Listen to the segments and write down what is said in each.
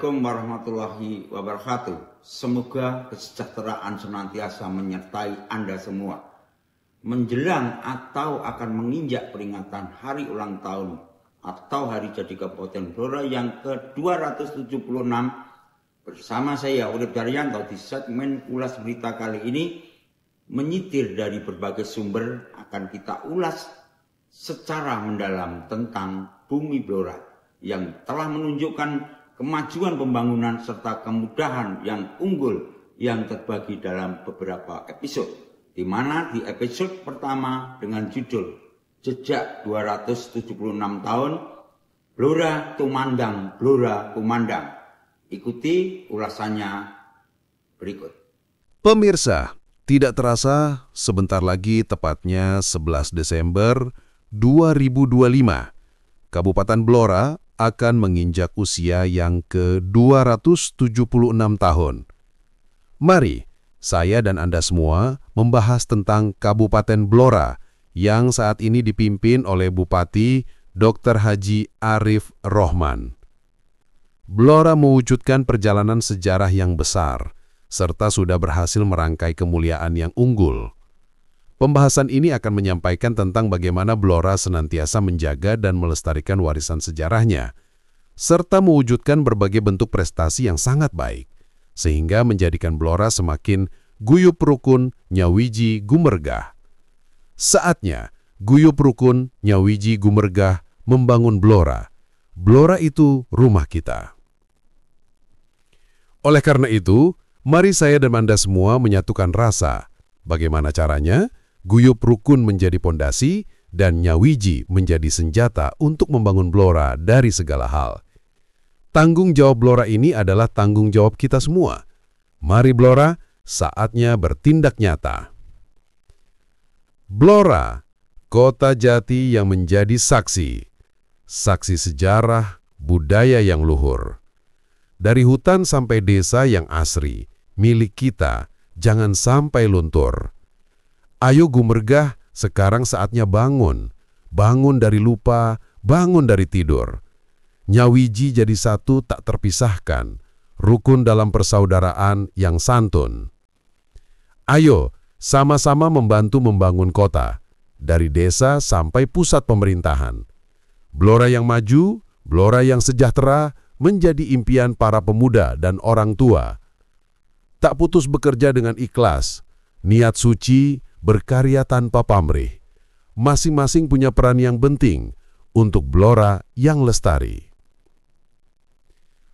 Assalamualaikum warahmatullahi wabarakatuh. Semoga kesejahteraan senantiasa menyertai Anda semua. Menjelang atau akan menginjak peringatan hari ulang tahun atau hari jadi Kabupaten Blora yang ke-276 bersama saya Urip Daryanto di segmen Ulas Berita kali ini menyitir dari berbagai sumber akan kita ulas secara mendalam tentang Bumi Blora yang telah menunjukkan kemajuan pembangunan serta kemudahan yang unggul yang terbagi dalam beberapa episode. Di mana di episode pertama dengan judul Jejak 276 tahun Blora Tumandang, Blora Kumandang. Ikuti ulasannya berikut. Pemirsa, tidak terasa sebentar lagi tepatnya 11 Desember 2025, Kabupaten Blora akan menginjak usia yang ke-276 tahun. Mari, saya dan Anda semua membahas tentang Kabupaten Blora yang saat ini dipimpin oleh Bupati Dr. Haji Arif Rohman. Blora mewujudkan perjalanan sejarah yang besar, serta sudah berhasil merangkai kemuliaan yang unggul. Pembahasan ini akan menyampaikan tentang bagaimana Blora senantiasa menjaga dan melestarikan warisan sejarahnya, serta mewujudkan berbagai bentuk prestasi yang sangat baik, sehingga menjadikan Blora semakin guyup rukun nyawiji gumergah. Saatnya guyup rukun nyawiji gumergah membangun Blora. Blora itu rumah kita. Oleh karena itu, mari saya dan Anda semua menyatukan rasa. Bagaimana caranya? Guyup rukun menjadi pondasi dan nyawiji menjadi senjata untuk membangun Blora dari segala hal. Tanggung jawab Blora ini adalah tanggung jawab kita semua. Mari Blora, saatnya bertindak nyata. Blora, kota jati yang menjadi saksi sejarah, budaya yang luhur. Dari hutan sampai desa yang asri, milik kita, jangan sampai luntur. Ayo gumergah, sekarang saatnya bangun. Bangun dari lupa, bangun dari tidur. Nyawiji jadi satu tak terpisahkan, rukun dalam persaudaraan yang santun. Ayo, sama-sama membantu membangun kota, dari desa sampai pusat pemerintahan. Blora yang maju, Blora yang sejahtera, menjadi impian para pemuda dan orang tua. Tak putus bekerja dengan ikhlas, niat suci, berkarya tanpa pamrih. Masing-masing punya peran yang penting untuk Blora yang lestari.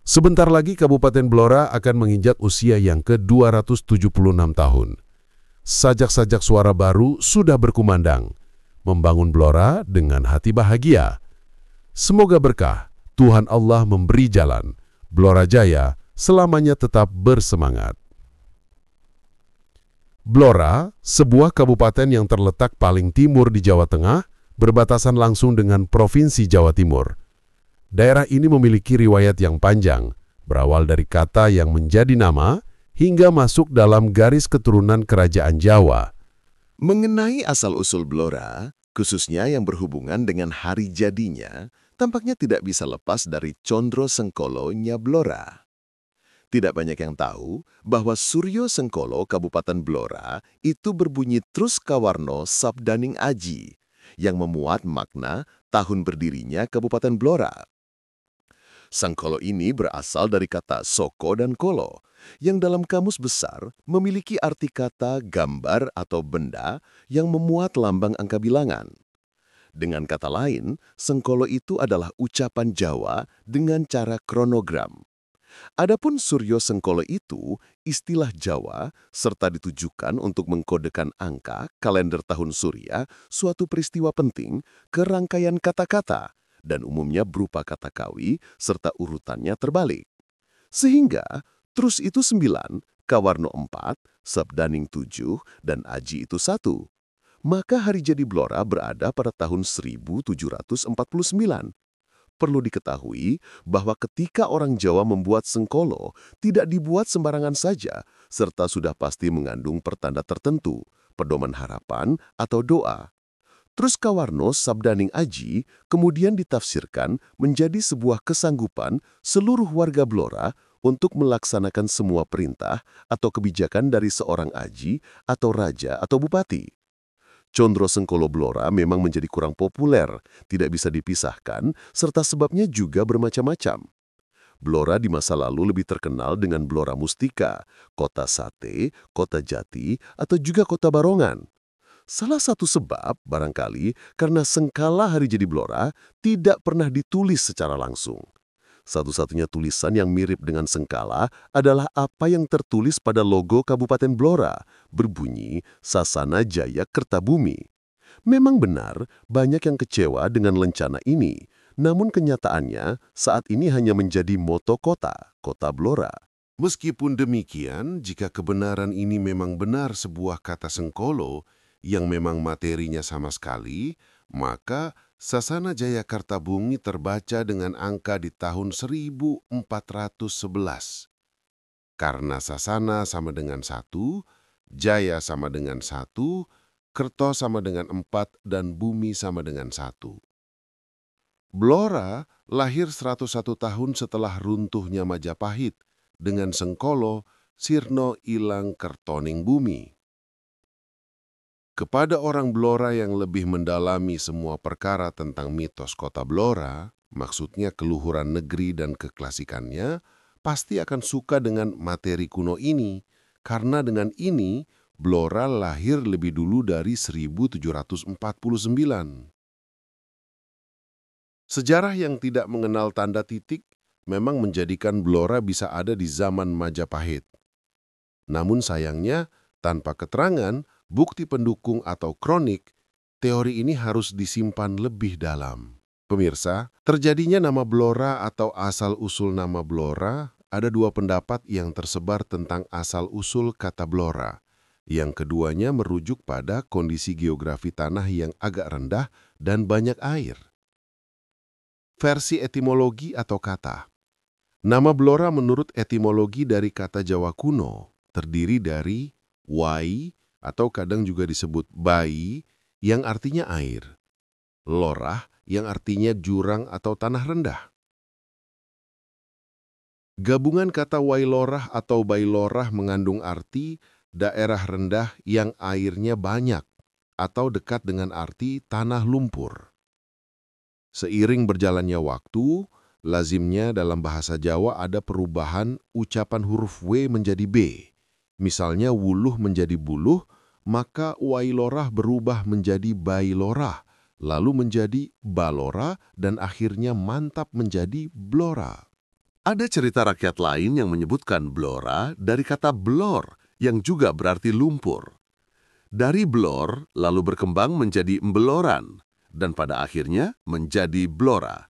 Sebentar lagi Kabupaten Blora akan menginjak usia yang ke-276 tahun. Sajak-sajak suara baru sudah berkumandang, membangun Blora dengan hati bahagia. Semoga berkah, Tuhan Allah memberi jalan, Blora Jaya selamanya tetap bersemangat. Blora, sebuah kabupaten yang terletak paling timur di Jawa Tengah, berbatasan langsung dengan Provinsi Jawa Timur. Daerah ini memiliki riwayat yang panjang, berawal dari kata yang menjadi nama, hingga masuk dalam garis keturunan kerajaan Jawa. Mengenai asal-usul Blora, khususnya yang berhubungan dengan hari jadinya, tampaknya tidak bisa lepas dari Condro Sengkolo nya Blora. Tidak banyak yang tahu bahwa Suryo Sengkolo Kabupaten Blora itu berbunyi Trus Kawarno Sabdaning Aji, yang memuat makna tahun berdirinya Kabupaten Blora. Sengkolo ini berasal dari kata soko dan kolo, yang dalam kamus besar memiliki arti kata gambar atau benda yang memuat lambang angka bilangan. Dengan kata lain, Sengkolo itu adalah ucapan Jawa dengan cara kronogram. Adapun Suryo Sengkolo itu istilah Jawa serta ditujukan untuk mengkodekan angka kalender tahun Surya suatu peristiwa penting ke rangkaian kata-kata dan umumnya berupa kata kawi serta urutannya terbalik. Sehingga Trus itu 9, Kawarno 4, Sabdaning 7, dan Aji itu 1. Maka hari jadi Blora berada pada tahun 1749. Perlu diketahui bahwa ketika orang Jawa membuat Sengkolo, tidak dibuat sembarangan saja, serta sudah pasti mengandung pertanda tertentu, pedoman harapan atau doa. Terus Kawarno Sabdaning Aji kemudian ditafsirkan menjadi sebuah kesanggupan seluruh warga Blora untuk melaksanakan semua perintah atau kebijakan dari seorang aji atau raja atau bupati. Condro Sengkolo Blora memang menjadi kurang populer, tidak bisa dipisahkan, serta sebabnya juga bermacam-macam. Blora di masa lalu lebih terkenal dengan Blora Mustika, Kota Sate, Kota Jati, atau juga Kota Barongan. Salah satu sebab, barangkali, karena Sengkala Hari Jadi Blora tidak pernah ditulis secara langsung. Satu-satunya tulisan yang mirip dengan Sengkala adalah apa yang tertulis pada logo Kabupaten Blora, berbunyi Sasana Jaya Kertabumi. Memang benar, banyak yang kecewa dengan lencana ini, namun kenyataannya saat ini hanya menjadi moto kota, Kota Blora. Meskipun demikian, jika kebenaran ini memang benar sebuah kata Sengkolo, yang memang materinya sama sekali, maka Sasana Jaya Kertabumi terbaca dengan angka di tahun 1411. Karena Sasana sama dengan 1, Jaya sama dengan 1, Kerto sama dengan 4, dan Bumi sama dengan 1. Blora lahir 101 tahun setelah runtuhnya Majapahit dengan Sengkolo, Sirno Ilang Kertoning Bumi. Kepada orang Blora yang lebih mendalami semua perkara tentang mitos kota Blora, maksudnya keluhuran negeri dan keklasikannya, pasti akan suka dengan materi kuno ini, karena dengan ini Blora lahir lebih dulu dari 1749. Sejarah yang tidak mengenal tanda titik memang menjadikan Blora bisa ada di zaman Majapahit. Namun sayangnya, tanpa keterangan, bukti pendukung atau kronik, teori ini harus disimpan lebih dalam. Pemirsa, terjadinya nama Blora atau asal-usul nama Blora, ada dua pendapat yang tersebar tentang asal-usul kata Blora. Yang keduanya merujuk pada kondisi geografi tanah yang agak rendah dan banyak air. Versi etimologi atau kata. Nama Blora menurut etimologi dari kata Jawa kuno, terdiri dari wai, atau kadang juga disebut bayi, yang artinya air. Lorah, yang artinya jurang atau tanah rendah. Gabungan kata wailorah atau bailorah mengandung arti daerah rendah yang airnya banyak, atau dekat dengan arti tanah lumpur. Seiring berjalannya waktu, lazimnya dalam bahasa Jawa ada perubahan ucapan huruf W menjadi B. Misalnya wuluh menjadi buluh, maka wailorah berubah menjadi bailorah, lalu menjadi balora, dan akhirnya mantap menjadi blora. Ada cerita rakyat lain yang menyebutkan Blora dari kata blor, yang juga berarti lumpur. Dari blor, lalu berkembang menjadi embeloran, dan pada akhirnya menjadi Blora.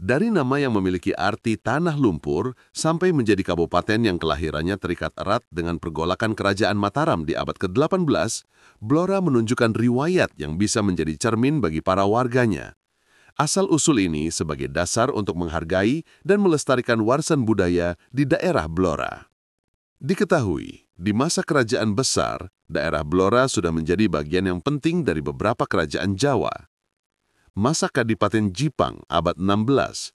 Dari nama yang memiliki arti tanah lumpur sampai menjadi kabupaten yang kelahirannya terikat erat dengan pergolakan kerajaan Mataram di abad ke-18, Blora menunjukkan riwayat yang bisa menjadi cermin bagi para warganya. Asal-usul ini sebagai dasar untuk menghargai dan melestarikan warisan budaya di daerah Blora. Diketahui, di masa kerajaan besar, daerah Blora sudah menjadi bagian yang penting dari beberapa kerajaan Jawa. Masa Kadipaten Jipang abad 16.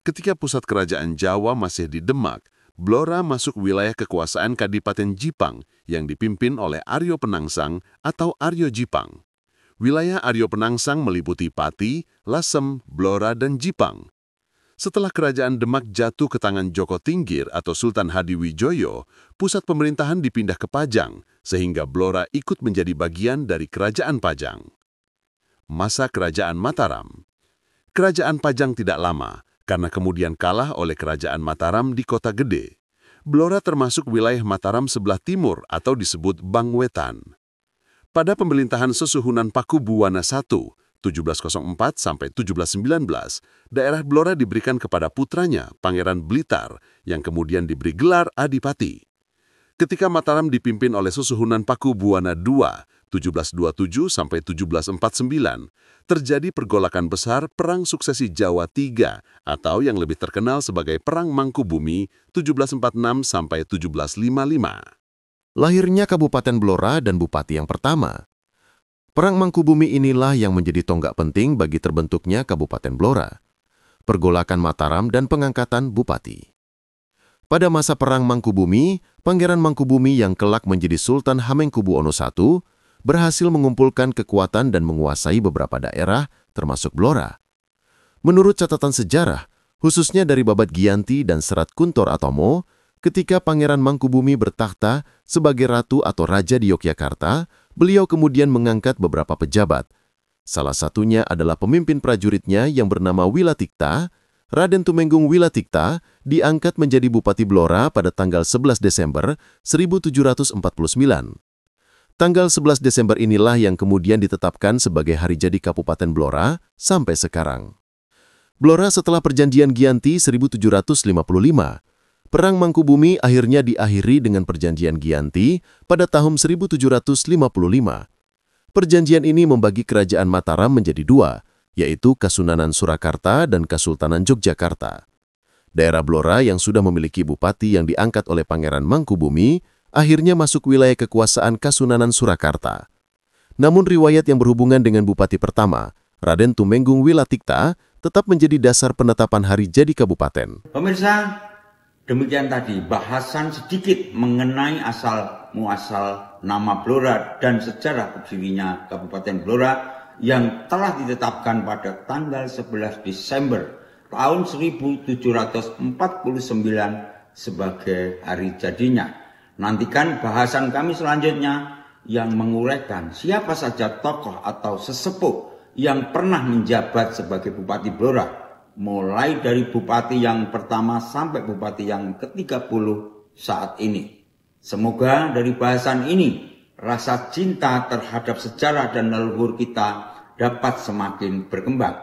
Ketika pusat kerajaan Jawa masih di Demak, Blora masuk wilayah kekuasaan Kadipaten Jipang yang dipimpin oleh Aryo Penangsang atau Aryo Jipang. Wilayah Aryo Penangsang meliputi Pati, Lasem, Blora, dan Jipang. Setelah kerajaan Demak jatuh ke tangan Joko Tingkir atau Sultan Hadiwijoyo, pusat pemerintahan dipindah ke Pajang, sehingga Blora ikut menjadi bagian dari kerajaan Pajang. Masa kerajaan Mataram. Kerajaan Pajang tidak lama, karena kemudian kalah oleh kerajaan Mataram di Kota Gede. Blora termasuk wilayah Mataram sebelah timur atau disebut Bangwetan. Pada pemerintahan Sesuhunan Pakubuwana I, 1704 sampai 1719, daerah Blora diberikan kepada putranya, Pangeran Blitar, yang kemudian diberi gelar Adipati. Ketika Mataram dipimpin oleh Sesuhunan Pakubuwana II, 1727 sampai 1749, terjadi pergolakan besar Perang Suksesi Jawa III atau yang lebih terkenal sebagai Perang Mangkubumi 1746 sampai 1755. Lahirnya Kabupaten Blora dan Bupati yang pertama. Perang Mangkubumi inilah yang menjadi tonggak penting bagi terbentuknya Kabupaten Blora, pergolakan Mataram dan pengangkatan bupati. Pada masa Perang Mangkubumi, Pangeran Mangkubumi yang kelak menjadi Sultan Hamengkubuwono I berhasil mengumpulkan kekuatan dan menguasai beberapa daerah, termasuk Blora. Menurut catatan sejarah, khususnya dari Babad Giyanti dan Serat Kuntor Atomo, ketika Pangeran Mangkubumi bertakhta sebagai ratu atau raja di Yogyakarta, beliau kemudian mengangkat beberapa pejabat. Salah satunya adalah pemimpin prajuritnya yang bernama Wilatikta. Raden Tumenggung Wilatikta diangkat menjadi Bupati Blora pada tanggal 11 Desember 1749. Tanggal 11 Desember inilah yang kemudian ditetapkan sebagai hari jadi Kabupaten Blora sampai sekarang. Blora setelah Perjanjian Giyanti 1755. Perang Mangkubumi akhirnya diakhiri dengan Perjanjian Giyanti pada tahun 1755. Perjanjian ini membagi Kerajaan Mataram menjadi dua, yaitu Kasunanan Surakarta dan Kasultanan Yogyakarta. Daerah Blora yang sudah memiliki bupati yang diangkat oleh Pangeran Mangkubumi akhirnya masuk wilayah kekuasaan Kasunanan Surakarta. Namun riwayat yang berhubungan dengan bupati pertama, Raden Tumenggung Wilatikta, tetap menjadi dasar penetapan hari jadi kabupaten. Pemirsa, demikian tadi bahasan sedikit mengenai asal-muasal nama Blora dan sejarah berdirinya Kabupaten Blora yang telah ditetapkan pada tanggal 11 Desember tahun 1749 sebagai hari jadinya. Nantikan bahasan kami selanjutnya yang menguraikan siapa saja tokoh atau sesepuh yang pernah menjabat sebagai Bupati Blora, mulai dari Bupati yang pertama sampai Bupati yang ke-30 saat ini. Semoga dari bahasan ini rasa cinta terhadap sejarah dan leluhur kita dapat semakin berkembang.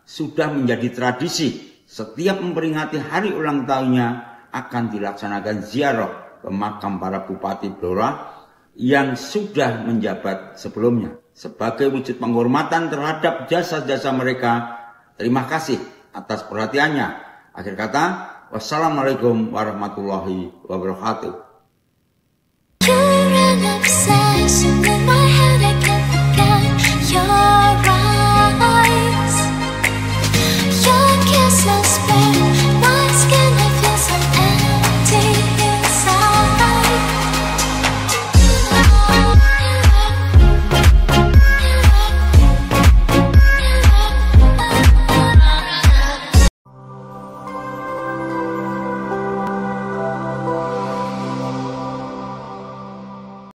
Sudah menjadi tradisi, setiap memperingati hari ulang tahunnya akan dilaksanakan ziarah ke makam para Bupati Blora yang sudah menjabat sebelumnya. Sebagai wujud penghormatan terhadap jasa-jasa mereka, terima kasih atas perhatiannya. Akhir kata, wassalamualaikum warahmatullahi wabarakatuh.